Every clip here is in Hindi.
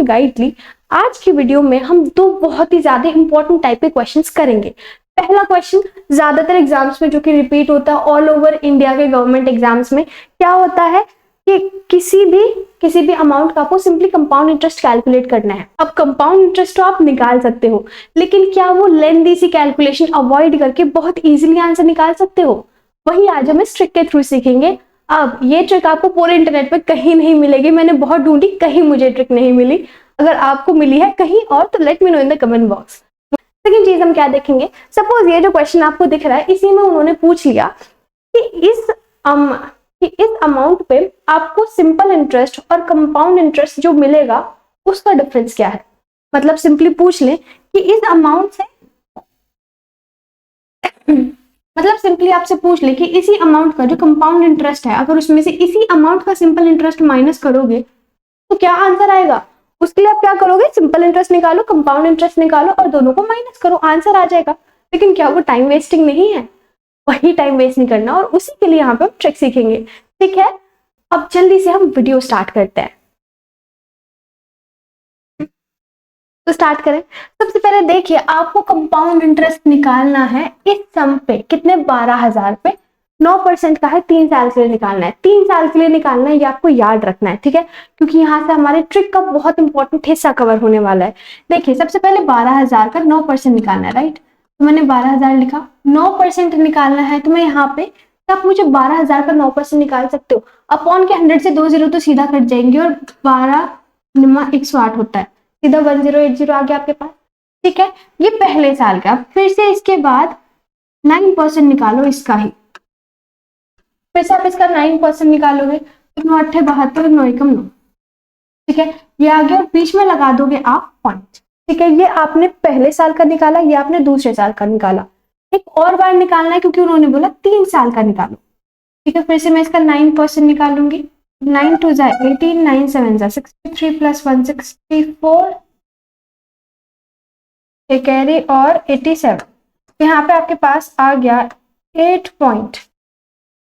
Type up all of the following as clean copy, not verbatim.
परफेक्ट गाइड ली। आज की वीडियो में हम दो बहुत ही ज्यादा इंपॉर्टेंट टाइप के क्वेश्चंस करेंगे। पहला क्वेश्चन ज्यादातर एग्जाम्स में जो कि रिपीट होता है ऑल ओवर इंडिया के गवर्नमेंट एग्जाम्स में, क्या होता है कि किसी भी अमाउंट का आपको सिंपली कंपाउंड इंटरेस्ट कैलकुलेट करना है। अब कंपाउंड इंटरेस्ट तो आप निकाल सकते हो, लेकिन क्या वो लेंथी सी कैलकुलेशन अवॉइड करके बहुत इजीली आंसर निकाल सकते हो? वही आज हम इस ट्रिक के थ्रू सीखेंगे। अब ये ट्रिक आपको पूरे इंटरनेट पे कहीं नहीं मिलेगी, मैंने बहुत ढूंढी, कहीं मुझे ट्रिक नहीं मिली। अगर आपको मिली है कहीं और तो let me know in the comment box. Second चीज हम क्या देखेंगे, सपोज ये जो क्वेश्चन आपको दिख रहा है इसी में उन्होंने पूछ लिया कि इस अमाउंट पे आपको सिंपल इंटरेस्ट और कंपाउंड इंटरेस्ट जो मिलेगा उसका डिफरेंस क्या है। मतलब सिंपली पूछ ले कि इस अमाउंट से मतलब सिंपली आपसे पूछ ले कि इसी अमाउंट का जो कंपाउंड इंटरेस्ट है, अगर उसमें से इसी अमाउंट का सिंपल इंटरेस्ट माइनस करोगे तो क्या आंसर आएगा। उसके लिए आप क्या करोगे, सिंपल इंटरेस्ट निकालो, कंपाउंड इंटरेस्ट निकालो और दोनों को माइनस करो, आंसर आ जाएगा। लेकिन क्या वो टाइम वेस्टिंग नहीं है? वही टाइम वेस्ट नहीं करना और उसी के लिए यहाँ पे हम ट्रिक सीखेंगे। ठीक है, अब जल्दी से हम वीडियो स्टार्ट करते हैं। तो स्टार्ट करें। सबसे पहले देखिए, आपको कंपाउंड इंटरेस्ट निकालना है इस सम पे, कितने 12,000 पे 9% का है, 3 साल के लिए निकालना है। 3 साल के लिए निकालना है, ये आपको याद रखना है। ठीक है, क्योंकि यहाँ से हमारे ट्रिक का बहुत इंपॉर्टेंट हिस्सा कवर होने वाला है। देखिए, सबसे पहले 12,000 का 9% निकालना है, राइट। तो मैंने 12,000 लिखा, 9% निकालना है तो मैं यहाँ पे, आप मुझे 12,000 का 9% निकाल सकते हो। अपॉन के 100 से 2 जीरो तो सीधा कट जाएंगे और 12×108 होता है, सीधा 1080 आ गया आपके पास। ठीक है, ये पहले साल का। फिर से इसके बाद 9% निकालो इसका ही, फिर से आप इसका 9% निकालोगे तो 9 8 72, 9 एकम 9। ठीक है, ये आ गया और बीच में लगा दोगे आप पॉइंट। ठीक है, ये आपने पहले साल का निकाला, ये आपने दूसरे साल का निकाला। एक और बार निकालना है क्योंकि उन्होंने बोला 3 साल का निकालो। ठीक है, फिर से मैं इसका 9% निकालूंगी। 9 2 18, 9 7 63 प्लस 164 कैरी और 87। यहाँ पे आपके पास आ गया 8 पॉइंट,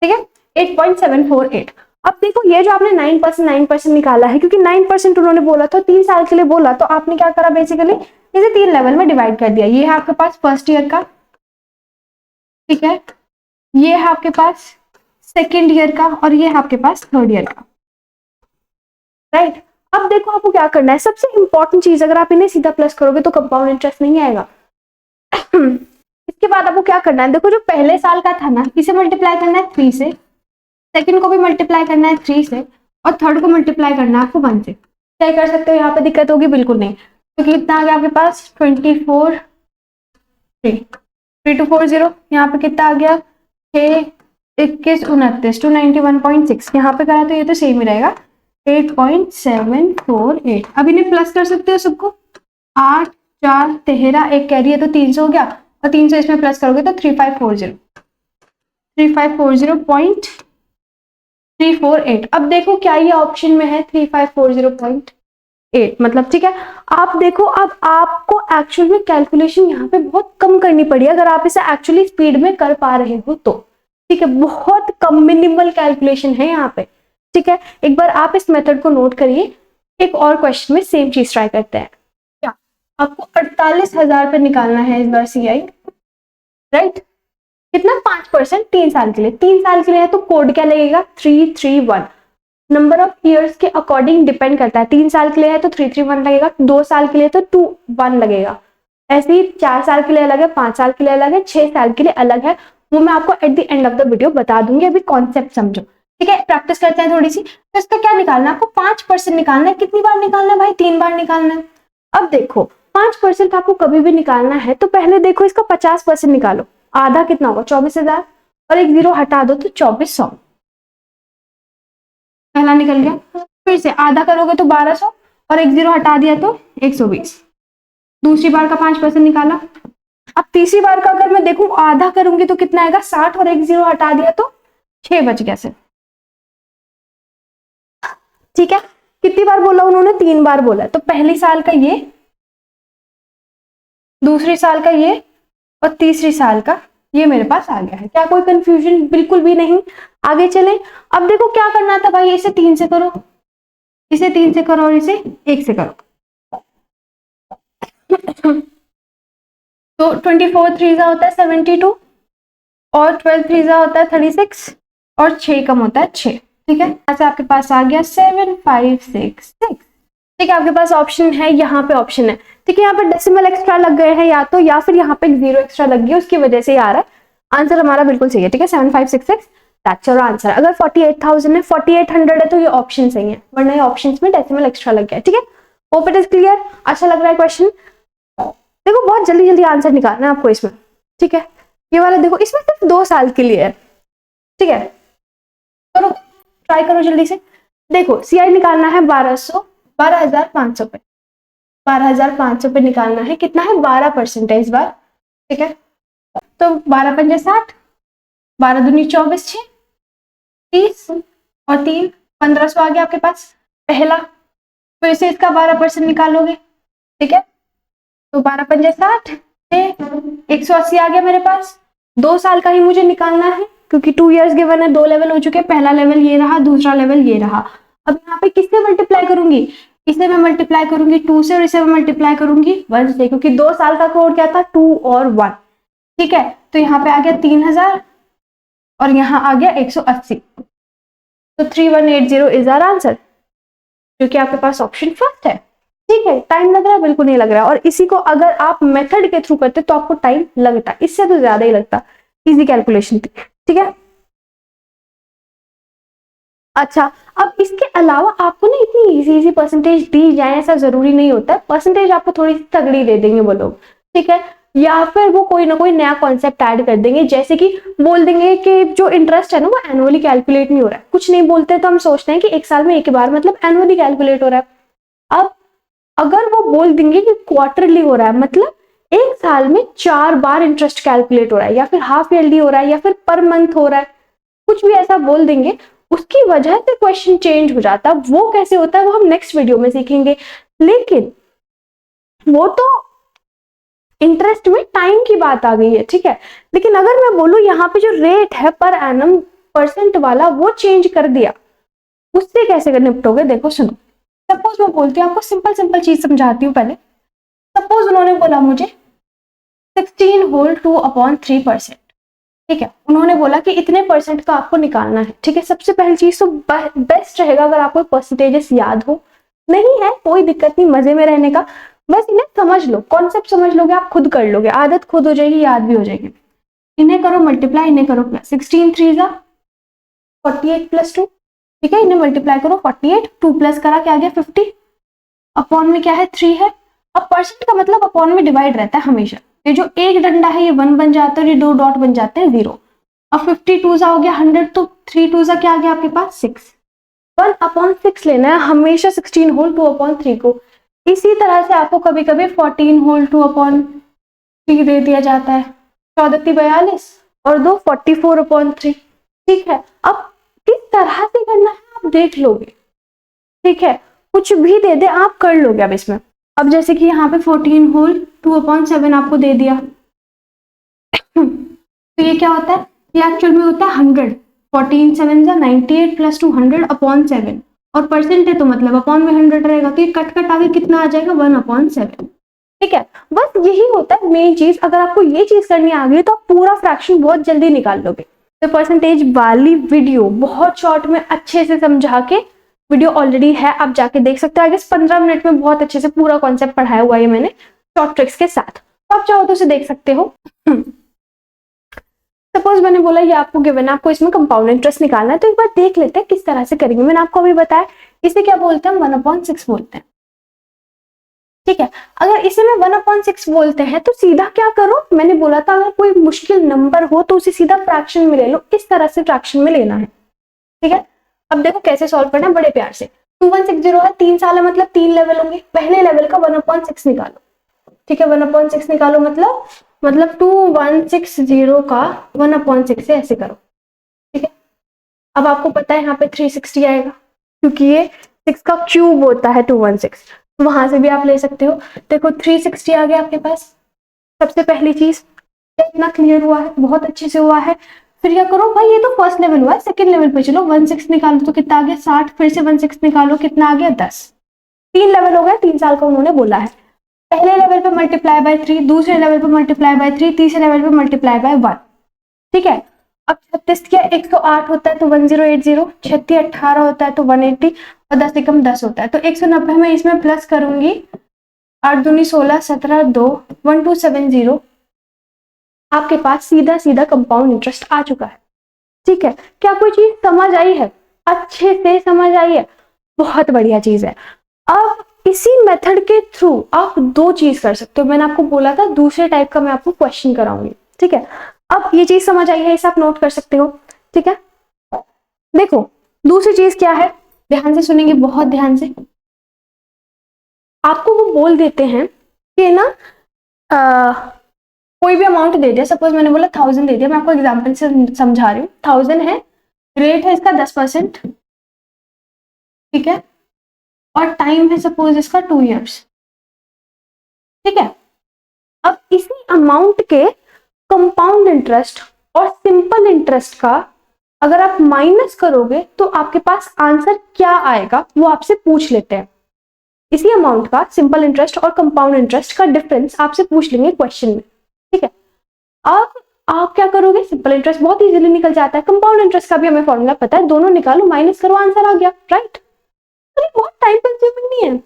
ठीक है 8.748। अब देखो, ये जो आपने 9% निकाला है, क्योंकि 9% उन्होंने बोला था, 3 साल के लिए बोला, तो आपने क्या करा, बेसिकली इसे 3 लेवल में डिवाइड कर दिया। ये है आपके पास फर्स्ट ईयर का, ठीक है, ये है आपके पास सेकेंड ईयर का और ये है आपके पास थर्ड ईयर का, राइट। अब देखो आपको क्या करना है, सबसे इंपॉर्टेंट चीज, अगर आप इन्हें सीधा प्लस करोगे तो कंपाउंड इंटरेस्ट नहीं आएगा। इसके बाद आपको क्या करना है, देखो जो पहले साल का था ना, इसे मल्टीप्लाई करना है 3 से, सेकंड को भी मल्टीप्लाई करना है 3 से और थर्ड को मल्टीप्लाई करना है आपको 1 से। क्या कर सकते हो, यहाँ पे दिक्कत होगी? बिल्कुल नहीं, क्योंकि इतना आ गया आपके पास 24 3240। यहाँ पे कितना आ गया 6 21 29 291.6। यहाँ पे करा तो ये तो सेम ही रहेगा 8.748। अब इन्हें प्लस कर सकते हो सबको, 8 4 13, एक कैरी है तो 300 हो गया और 300 इसमें प्लस करोगे तो 3540.348। अब देखो क्या ये ऑप्शन में है 3540.8, मतलब ठीक है। आप देखो, अब आपको एक्चुअल में कैलकुलेशन यहाँ पे बहुत कम करनी पड़ी, अगर आप इसे एक्चुअली स्पीड में कर पा रहे हो तो। ठीक है, बहुत कम मिनिमल कैलकुलेशन है यहाँ पे। ठीक है, एक बार आप इस मेथड को नोट करिए। एक और क्वेश्चन में सेम चीज ट्राई करते हैं। क्या आपको 48,000 पे निकालना है इस बार CI, राइट। कितना 5%, 3 साल के लिए। 3 साल के लिए है तो कोड क्या लगेगा 331। नंबर ऑफ ईयर्स के अकॉर्डिंग डिपेंड करता है, 3 साल के लिए है तो 331 लगेगा, 2 साल के लिए तो 21 लगेगा। ऐसे ही 4 साल के लिए अलग है, 5 साल के लिए अलग है, 6 साल के लिए अलग है। वो मैं आपको at the end of the video बता दूंगी, अभी कॉन्सेप्ट समझो। ठीक है, प्रैक्टिस करते हैं थोड़ी सी। तो इसका क्या निकालना है आपको, 5% निकालना है। कितनी बार निकालना है भाई, 3 बार निकालना है। अब देखो 5% आपको कभी भी निकालना है तो पहले देखो इसका 50% निकालो, आधा कितना होगा 24,000 और एक जीरो हटा दो तो 2400, पहला निकल गया। फिर से आधा करोगे तो 1200 और एक जीरो हटा दिया तो 120। दूसरी बार का 5% निकाला। अब तीसरी बार का अगर मैं देखूं आधा करूंगी तो कितना आएगा 60 और एक जीरो हटा दिया तो 6 बच गया से। ठीक है, कितनी बार बोला उन्होंने, 3 बार बोला। तो पहली साल का ये, दूसरी साल का ये और तीसरी साल का ये मेरे पास आ गया है। क्या कोई कंफ्यूजन? बिल्कुल भी नहीं। आगे चले। अब देखो क्या करना था भाई, इसे 3 से करो, इसे 3 से करो और इसे 1 से करो। तो 24 3 होता है 72 और 12 3 होता है 36 और 6 कम होता है 6। ठीक है, ऐसे आपके पास आ गया 7566। ठीक है, आपके पास ऑप्शन है, यहाँ पे ऑप्शन है। ठीक है, यहाँ पे डेसिमल एक्स्ट्रा लग गए हैं या फिर यहाँ पे 0 एक्स्ट्रा लग गई, उसकी वजह से ये आ रहा है। आंसर हमारा बिल्कुल सही है। ठीक है, 7566 दैट्स योर आंसर। अगर 48,000 है 4800 है तो ये ऑप्शन सही है, वरना ये ऑप्शन में डेसिमल एक्स्ट्रा लग गया। ठीक है, होप इट इज क्लियर। अच्छा लग रहा है क्वेश्चन? देखो बहुत जल्दी जल्दी आंसर निकालना है आपको इसमें। ठीक है, ये वाला देखो, इसमें सिर्फ 2 साल के लिए है। ठीक है, करो ट्राई करो जल्दी से। देखो सीआई निकालना है 12,500 पे, 12,500 पे निकालना है। कितना है? 12% है इस बार। ठीक है, तो 12 पंजे 60, 12 दूनी 24, 6 30 और 3 1500 आ गया आपके पास पहला। फिर से इसका 12% निकालोगे। ठीक है, तो 12 पंजे 60, 180 आ गया मेरे पास। 2 साल का ही मुझे निकालना है क्योंकि 2 इयर्स गिवन है, 2 लेवल हो चुके हैं। पहला लेवल ये रहा, दूसरा लेवल ये रहा। अब यहाँ पे किससे मल्टीप्लाई करूंगी? इसे मैं मल्टीप्लाई करूंगी 2 से और इसे मैं मल्टीप्लाई करूंगी 1 से, क्योंकि 2 साल का कोड क्या था? 2 और 1। ठीक है, तो यहाँ पे आ गया 3000 और यहाँ आ गया 180। तो 3180 इज आवर आंसर, जो कि आपके पास ऑप्शन फर्स्ट है। ठीक है, टाइम लग रहा है? बिल्कुल नहीं लग रहा है। और इसी को अगर आप मेथड के थ्रू करते तो आपको टाइम लगता, इससे तो ज्यादा ही लगता। इजी कैलकुलेशन थी। ठीक है, अच्छा अब इसके अलावा आपको ना इतनी इजी इजी परसेंटेज दी जाए ऐसा जरूरी नहीं होता है। परसेंटेज आपको थोड़ी सी तगड़ी दे देंगे वो लोग। ठीक है, या फिर वो कोई ना कोई नया कॉन्सेप्ट ऐड कर देंगे, जैसे कि बोल देंगे कि जो इंटरेस्ट है ना वो एनुअली कैलकुलेट नहीं हो रहा है। कुछ नहीं बोलते तो हम सोचते हैं कि एक साल में एक बार मतलब एनुअली कैलकुलेट हो रहा है। अब अगर वो बोल देंगे कि क्वार्टरली हो रहा है, मतलब एक साल में 4 बार इंटरेस्ट कैलकुलेट हो रहा है, या फिर हाफ ईयरली हो रहा है, या फिर पर मंथ हो रहा है, कुछ भी ऐसा बोल देंगे, उसकी वजह से क्वेश्चन चेंज हो जाता है। वो कैसे होता है वो हम नेक्स्ट वीडियो में सीखेंगे। लेकिन वो तो इंटरेस्ट में टाइम की बात आ गई है। ठीक है, लेकिन अगर मैं बोलूं यहाँ पे जो रेट है पर एनम परसेंट वाला वो चेंज कर दिया, उससे कैसे निपटोगे? देखो सुनो, सपोज मैं बोलती हूँ आपको, सिंपल सिंपल चीज समझाती हूँ पहले। सपोज उन्होंने बोला मुझे 16 होल 2/3%। ठीक है, उन्होंने बोला कि इतने परसेंट का आपको निकालना है। ठीक है, सबसे पहली चीज तो बेस्ट रहेगा अगर आपको परसेंटेजेस याद हो। नहीं है कोई दिक्कत नहीं, मजे में रहने का, बस इन्हें समझ लो, कॉन्सेप्ट समझ लोगे, आप खुद कर लोगे, आदत खुद हो जाएगी, याद भी हो जाएगी। इन्हें करो मल्टीप्लाई, इन्हें करो प्लस। 16 3 48 प्लस 2। ठीक है, इन्हें मल्टीप्लाई करो 48, 2 प्लस करा क्या आ गया 50, अपॉन में क्या है 3 है। अब परसेंट का मतलब अपॉन में डिवाइड रहता है हमेशा। ये जो एक डंडा है ये 1 बन जाता है और ये 2 डॉट बन जाते हैं 0। अब 52 हो गया 100, तो 3 2 क्या आ गया आपके पास 6। 1/6 लेना है हमेशा 16 होल 2/3 को। इसी तरह से आपको कभी कभी 14 होल 2/3 दे दिया जाता है। 14 42 और 2 44/3। ठीक है, अब किस तरह से करना है आप देख लोगे। ठीक है, कुछ भी दे दे आप कर लोगे अब इसमें। अब जैसे कि यहाँ पे 14 होल 2/7 आपको दे दिया, तो ये क्या होता है? ये एक्चुअल में होता है 100। 14 7 98 प्लस 200/7 और परसेंट है तो मतलब अपॉन में 100 रहेगा, तो ये कट कट आगे कितना आ जाएगा 1/7। ठीक है, बस यही होता है मेन चीज। अगर आपको ये चीज करनी आ गई तो आप पूरा फ्रैक्शन बहुत जल्दी निकाल लोगे। तो परसेंटेज वाली वीडियो बहुत शॉर्ट में अच्छे से समझा के, वीडियो ऑलरेडी है आप जाके देख सकते हो। आई गेस 15 मिनट में बहुत अच्छे से पूरा कॉन्सेप्ट पढ़ाया हुआ है मैंने शॉर्ट ट्रिक्स के साथ, तो आप चाहो तो उसे देख सकते हो। सपोज मैंने बोला ये आपको गिवन है, आपको इसमें कंपाउंड इंटरेस्ट निकालना है, तो एक बार देख लेते हैं किस तरह से करेंगे। मैंने आपको अभी बताया इसे क्या बोलते हैं, 1/6 बोलते हैं। ठीक है, अगर इसे में 1/6 बोलते हैं तो सीधा क्या करो, मैंने बोला था अगर कोई मुश्किल नंबर हो तो उसे सीधा फ्रैक्शन में ले लो, इस तरह से फ्रैक्शन में लेना है। ठीक है, अब देखो कैसे सॉल्व करना है बड़े प्यार से। 2160 है, 3 साल है मतलब 3 लेवल होंगे। पहले लेवल का 1/6 निकालो। ठीक है, 1/6 निकालो मतलब 2160 का 1/6 से ऐसे करो। ठीक है, अब आपको पता है यहाँ पे 360 आएगा क्योंकि ये 6 का क्यूब होता है 216, वहां से भी आप ले सकते हो। देखो 360 आ गया आपके पास। सबसे पहली चीज, इतना क्लियर हुआ है, बहुत अच्छे से हुआ है। फिर क्या करो भाई, ये तो फर्स्ट लेवल हुआ है, सेकंड लेवल पे चलो। 16 निकालो तो कितना आ गया 60, फिर से 16 निकालो कितना आ गया 10। 3 लेवल हो गया, 3 साल का उन्होंने बोला है। पहले लेवल पे मल्टीप्लाई बाय 3, दूसरे लेवल पे मल्टीप्लाई बाय 3, तीसरे लेवल पे मल्टीप्लाई बाय 1। ठीक है, अब 36 किया 108 होता है तो 1080, 36 18 होता है तो 180 और 10 एकम 10 होता है तो 190 में इसमें प्लस करूंगी, 8 दूनी 16, 17 2 1270, आपके पास सीधा सीधा कंपाउंड इंटरेस्ट आ चुका है। ठीक है, क्या कोई चीज समझ आई है? अच्छे से समझ आई है, बहुत बढ़िया चीज है। अब इसी मेथड के थ्रू आप दो चीज कर सकते हो। मैंने आपको बोला था दूसरे टाइप का मैं आपको क्वेश्चन कराऊंगी। ठीक है, अब ये चीज समझ आई है, इसे आप नोट कर सकते हो। ठीक है, देखो दूसरी चीज क्या है, ध्यान से सुनेंगे, बहुत ध्यान से। आपको वो बोल देते हैं कि ना कोई भी अमाउंट दे दिया, सपोज मैंने बोला 1000 दे दिया, मैं आपको एग्जांपल से समझा रही हूँ। 1000 है, रेट है इसका 10%, ठीक है, और टाइम है सपोज इसका 2 इयर्स। ठीक है, अब इसी अमाउंट के कंपाउंड इंटरेस्ट और सिंपल इंटरेस्ट का अगर आप माइनस करोगे तो आपके पास आंसर क्या आएगा वो आपसे पूछ लेते हैं। इसी अमाउंट का सिंपल इंटरेस्ट और कंपाउंड इंटरेस्ट का डिफरेंस आपसे पूछ लेंगे क्वेश्चन में। ठीक है, अब आप क्या करोगे, सिंपल इंटरेस्ट बहुत इजीली निकल जाता है, कंपाउंड इंटरेस्ट का भी हमें फॉर्मूला पता है, दोनों निकालो माइनस करो आंसर आ गया, राइट। अरे बहुत टाइम कंज्यूमिंग नहीं है,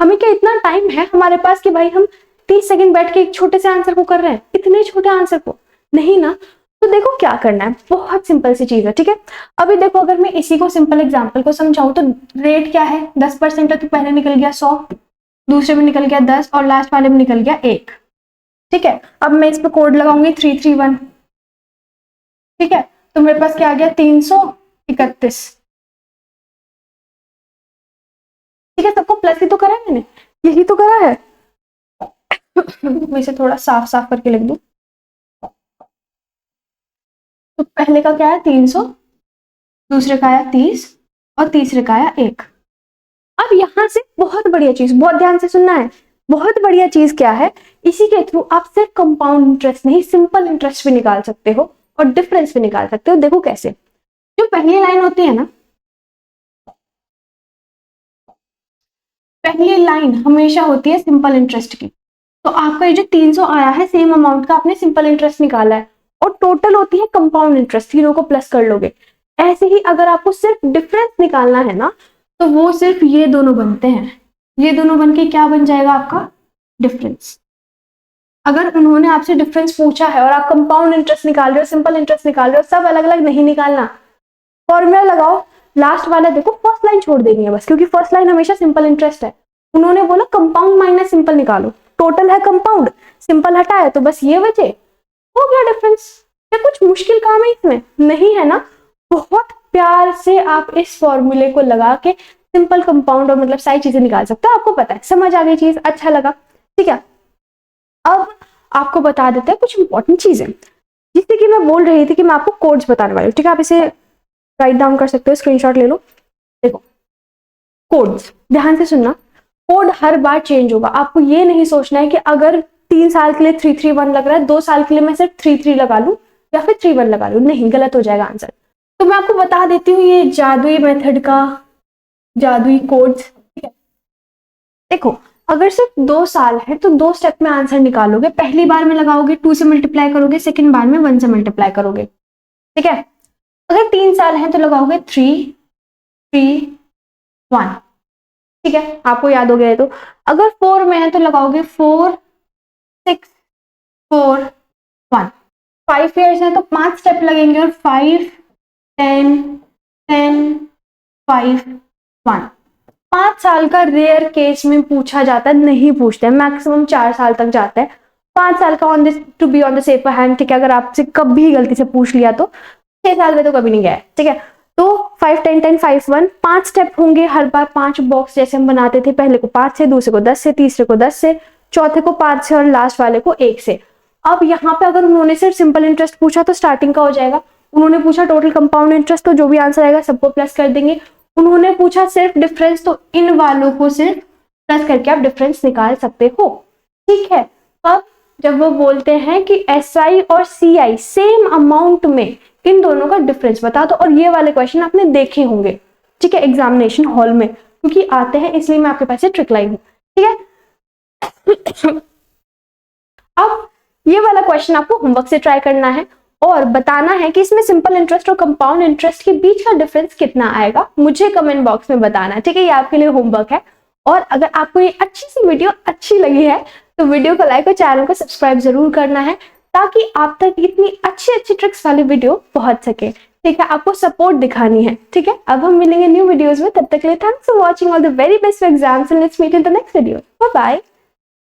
हमें क्या इतना टाइम है हमारे पास कि भाई हम 30 सेकंड बैठ के एक छोटे से आंसर को कर रहे हैं, इतने छोटे आंसर को, नहीं ना। तो देखो क्या करना है, बहुत सिंपल सी चीज है। ठीक है, अभी देखो अगर मैं इसी को सिंपल एग्जांपल को समझाऊं तो रेट क्या है 10% है, तो पहले निकल गया 100, दूसरे में निकल गया 10 और लास्ट वाले में निकल गया 1। ठीक है, अब मैं इस पे कोड लगाऊंगी 331। ठीक है, तो मेरे पास क्या आ गया 331। ठीक है, सबको प्लस ही तो करा है मैंने, यही तो करा है। मैं इसे थोड़ा साफ साफ करके लिख दूं। तो पहले का क्या है 300, दूसरे का आया 30 और तीसरे का आया 1। अब यहां से बहुत बढ़िया चीज, बहुत ध्यान से सुनना है, बहुत बढ़िया चीज क्या है, इसी के थ्रू आप सिर्फ कंपाउंड इंटरेस्ट नहीं सिंपल इंटरेस्ट भी निकाल सकते हो और डिफरेंस भी निकाल सकते हो। देखो कैसे, जो पहली लाइन होती है ना, पहली लाइन हमेशा होती है सिंपल इंटरेस्ट की। तो आपका ये जो 300 आया है सेम अमाउंट का आपने सिंपल इंटरेस्ट निकाला है और टोटल होती है कंपाउंड इंटरेस्ट, तीनों को प्लस कर लोगे। ऐसे ही अगर आपको सिर्फ डिफरेंस निकालना है ना तो वो सिर्फ ये दोनों बनते हैं, ये दोनों बनके क्या बन जाएगा आपका डिफरेंस। अगर उन्होंने आपसे डिफरेंस पूछा है और आप कंपाउंड इंटरेस्ट निकाल रहे हो सिंपल इंटरेस्ट निकाल रहे हो, सब अलग अलग नहीं निकालना, फॉर्मूला लगाओ, लास्ट वाला देखो फर्स्ट लाइन छोड़ देनी है बस, क्योंकि फर्स्ट लाइन हमेशा सिंपल इंटरेस्ट है। उन्होंने बोला कंपाउंड माइनस सिंपल निकालो, टोटल है कंपाउंड, सिंपल हटाया तो बस ये बचे, हो गया डिफरेंस। क्या कुछ मुश्किल काम है इसमें? नहीं है ना। बहुत प्यार से आप इस फॉर्मूले को लगा के सिंपल कंपाउंड और मतलब सारी चीजें निकाल सकते हो। आपको पता है, समझ आ गई चीज, अच्छा लगा। ठीक है, अब आपको बता देते हैं कुछ इंपॉर्टेंट चीजें, जिससे कि मैं बोल रही थी कि मैं आपको कोड्स बताने वाली हूँ। ठीक है, आप इसे राइट डाउन कर सकते हो, स्क्रीनशॉट ले लो। देखो कोड्स, ध्यान से सुनना, कोड हर बार चेंज होगा। आपको ये नहीं सोचना है कि अगर 3 साल के लिए 331 लग रहा है, 2 साल के लिए मैं सिर्फ 33 लगा लूं या फिर 31 लगा लूं, नहीं, गलत हो जाएगा आंसर। तो मैं आपको बता देती हूँ ये जादुई मेथड का जादुई कोड्स। ठीक है, देखो अगर सिर्फ 2 साल है तो 2 स्टेप में आंसर निकालोगे। पहली बार में लगाओगे 2 से मल्टीप्लाई करोगे, सेकेंड बार में 1 से मल्टीप्लाई करोगे। ठीक है, अगर 3 साल है तो लगाओगे 3 3 1। ठीक है, आपको याद हो गया है। तो अगर 4 में है तो लगाओगे 4 6 4 1। 5 ईयर्स है तो 5 स्टेप लगेंगे और 5 10 10 5 1। 5 साल का रेयर केस में पूछा जाता है, नहीं पूछते हैं, मैक्सिमम 4 साल तक जाता है। 5 साल का on this to be on the safer hand. ठीक है, अगर आपसे कभी गलती से पूछ लिया तो 6 साल में तो कभी नहीं गया है। ठीक है, तो 5 10 10 5 1, 5 स्टेप होंगे हर बार, 5 बॉक्स जैसे हम बनाते थे, पहले को 5 से, दूसरे को 10 से, तीसरे को 10 से, चौथे को 5 से और लास्ट वाले को 1 से। अब यहाँ पे अगर उन्होंने सिर्फ सिंपल इंटरेस्ट पूछा तो स्टार्टिंग का हो जाएगा। उन्होंने पूछा टोटल कंपाउंड इंटरेस्ट, तो जो भी आंसर आएगा सबको प्लस कर देंगे। उन्होंने पूछा सिर्फ डिफरेंस, तो इन वालों को सिर्फ प्लस करके आप डिफरेंस निकाल सकते हो। ठीक है, अब जब वो बोलते हैं कि SI और CI सेम अमाउंट में, इन दोनों का डिफरेंस बता दो। और ये वाले क्वेश्चन आपने देखे होंगे, ठीक है, एग्जामिनेशन हॉल में, क्योंकि आते हैं, इसलिए मैं आपके पास ट्रिक लाई हूँ। ठीक है, ये वाला क्वेश्चन आपको होमवर्क से ट्राई करना है और बताना है कि इसमें सिंपल इंटरेस्ट और कंपाउंड इंटरेस्ट के बीच का डिफरेंस कितना आएगा, मुझे कमेंट बॉक्स में बताना है, ठीक है। ये आपके लिए होमवर्क है। और अगर आपको ये अच्छी सी वीडियो अच्छी लगी है तो वीडियो को लाइक और चैनल को सब्सक्राइब जरूर करना है, ताकि आप तक इतनी अच्छी अच्छी ट्रिक्स वाली वीडियो पहुंच सके, ठीक है। आपको सपोर्ट दिखानी है, ठीक है। अब हम मिलेंगे न्यू वीडियोस में, तब तक के लिए thanks for watching, all the very best for exams and let's meet in the next video. Bye bye.